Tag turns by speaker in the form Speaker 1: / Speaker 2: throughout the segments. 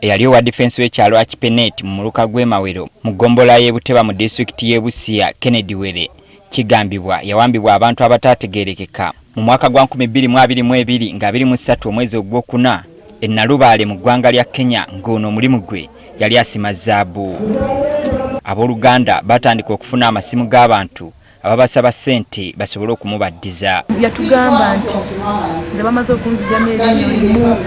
Speaker 1: Eyali owa defense w'ekyalo Akipenet mu muluka gw'Emawero mu ggombola y'e Buteba mu disitulikiti y'e Busia Kennedy Were kigambibwa yawambibwa abantu abataategeerekeka mu mwaka gwa 2022 nga 23 omwezi ogwokuna e Nalubaale mu ggwanga lya Kenya ng'ono omulimu gwe yali asima zaabu. Abooluganda batandika okufuna amasimu g'abantu ababasaba ssente basobole okumubaddiza.
Speaker 2: Yatugamba nti nze bamaze okunzijamu erinnya limu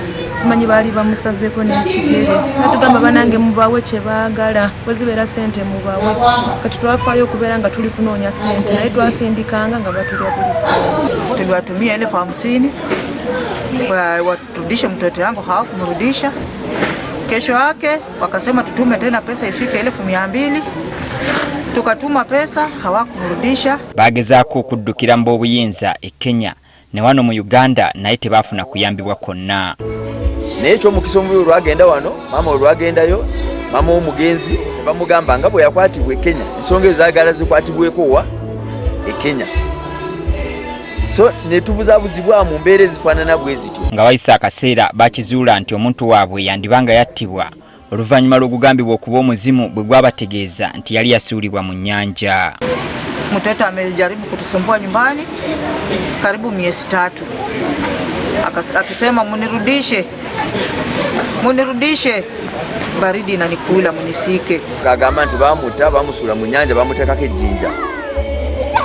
Speaker 2: simanyi baali bamusazeeko n'ekigere. Natugamba banange mubawe kye baagala wezibeera ssente mubawe. Kati twafaayo okubeera nga tuli kunoonya ssente naye twasindikanga nga batulya buli ssente.
Speaker 3: Tuliwatumia 50,000 waturudishe mtoto yangu, hawakumrudisha. Kesho yake wakasema tutume tena pesa ifike 200,000. Tukatuma pesa hawakumrudisha.
Speaker 1: Bagezaako okuddukira mu obuyinza e Kenya ne wano mu Uganda naye tebaafuna kuyambibwa konna.
Speaker 4: Naye eky'omukisa omubi olwagenda wano maama olwagendayo maama w'omugenzi ne bamugamba nga bwe yakwatibwa e Kenya ensonga ezaagala zikwatibweko wa e Kenya. So ne tubuzaabuzibwa mu mbeera ezifaanana bwe zityo.
Speaker 1: Nga wayisa akaseera bakizuula nti omuntu waabwe yandibanga yattibwa oluvannyuma lw'okugambibwa okuba omuzimu bwe gwabategeeza nti yali yasuulibwa mu nnyanja.
Speaker 3: Mtoto amejaribu kutusumbua nyumbani karibu miezi 3. Akisema munirudishe baridi inanikula munisike.
Speaker 4: Kagamba nti bamuta bamusuula mu nnyanja bamuteekako ejjinja.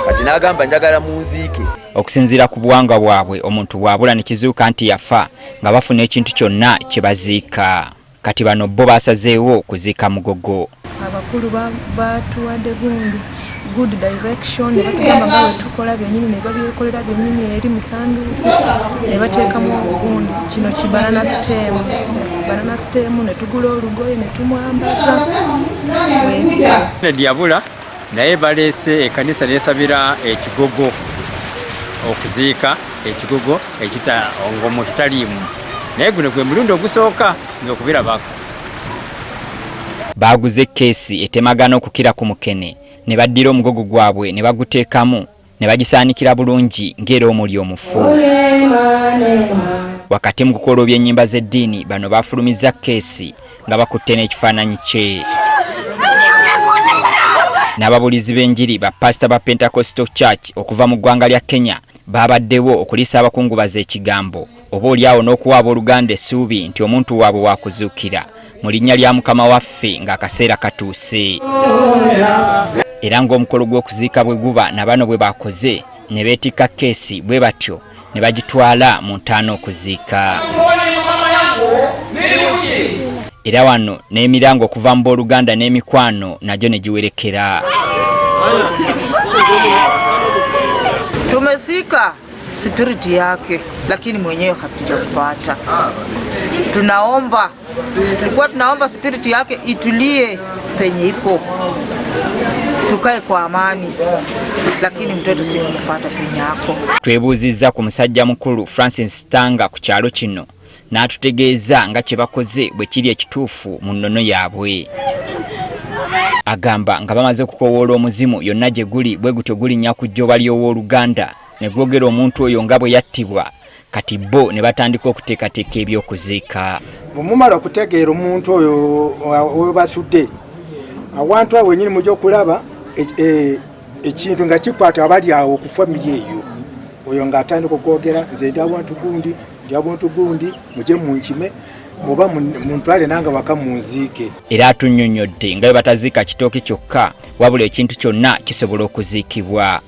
Speaker 4: Kati n'agamba njagala munziike.
Speaker 1: Okusinziira ku buwangwa bwabwe omuntu bwabula ne kizuuka nti yafa nga bafuna ekintu kyonna kye baziika. Kati bano bo basazeewo okuziika mugogo.
Speaker 2: Abakulu batuwadde gundi good direction ne batugamba nga bwe tukola byennyini ne babyekolera byennyini eri mu sanduuku ne bateekamu obugundi. Kino kibanana stem. Yes, banana stem ne tugula olugoye ne tumwambaza.
Speaker 5: Yabula naye baleese ekkanisa neesabira ekigogo okuziika ekigogo ng'omuntu taliimu. Naye guno gwe mulundi ogusooka nze okubirabako.
Speaker 1: Baaguze keesi etemagana okukira ku mukene ne baddira omugogo gwabwe ne baguteekamu ne bagisaanikira bulungi ng'era omuli omufu. Wakati mu kukola ebyennyimba z'eddiini bano baafulumizza keesi nga bakutte n'ekifaananyi kye. N'ababulizi b'enjiri ba pastor ba Pentecostal Church okuva mu ggwanga lya Kenya baabaddewo okuliisa abakungubaza ekigambo oba oliawo n'okuwa abooluganda essuubi nti omuntu waabwe waakuzuukira mu linnya lya Mukama waffe ng'akaseera katuuse. Era ng'omukolo gw'okuziika bwe guba na bano bwe bakoze ne beetikka keesi bwe batyo ne bagitwala mu ntaana okuziika. Era wano n'emirango okuva mu booluganda n'emikwano nagyo ne giwerekera.
Speaker 3: Tumezika spiriti yake lakini mwenyewe hatujakupata. Tulikuwa tunaomba spiriti yake itulie penye iko, tukae kwa amani, lakini mtoto si kumupata penye yako.
Speaker 1: Twebuuzizza ku musajja mukulu Francis Stanga ku kyalo kino n'atutegeeza nga kye bakoze bwe kiri ekituufu mu nnono yaabwe. Agamba nga bamaze okukoowoola omuzimu yonna gye guli bwe gutyo gulinnya ku jjoba ly'owooluganda ne gwogera omuntu oyo nga bwe yattibwa. Kati bo ne batandika okuteekateeka ebyokuziika.
Speaker 6: Bwe mumala okutegeera omuntu oyo basudde awantu awo wennyini mujja okulaba ekintu nga kikwata abali awo ku family eyo. Oyo ng'atandika okwogera nze ndi abantu gundi mujye munkime oba muntwale nanga waka munziike.
Speaker 1: Era atunnyonnyodde nga bwe bataziika kitooke kyokka wabula ekintu kyonna kisobola okuziikibwa.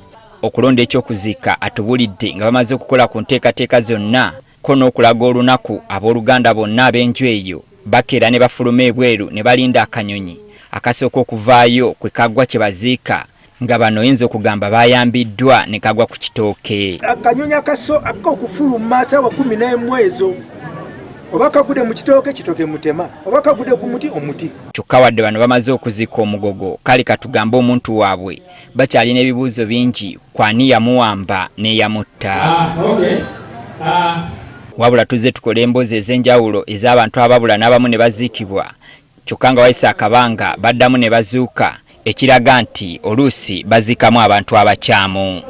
Speaker 1: Okulonda ekyokuziika atubulidde nga bamaze okukola ku nteekateeka zonna ko n'okulaga olunaku abooluganda bonna ab'enju eyo bakeera ne bafuluma ebweru ne balinda akanyonyi akasooka okuvaayo kwe kaggwa kye baziika nga bano oyinza okugamba bayambiddwa ne kagwa ku kitooke.
Speaker 6: Akanyonyi okufuluma ssaawa 11 ezo oba kagude mu kitooke mutema oba kagude ku omuti.
Speaker 1: Kyokka wadde bano bamaze okuziika omugogo kale katugambe omuntu waabwe bakyalina ebibuuzo bingi kwani yamuwamba n'eyamutta. Wabula tuzze tukole emboozi ez'enjawulo ez'abantu ababula n'abamu ne baziikibwa kyokka nga wayisa akabanga baddamu ne bazuuka ekiraga nti oluusi baziikamu abantu abakyamu.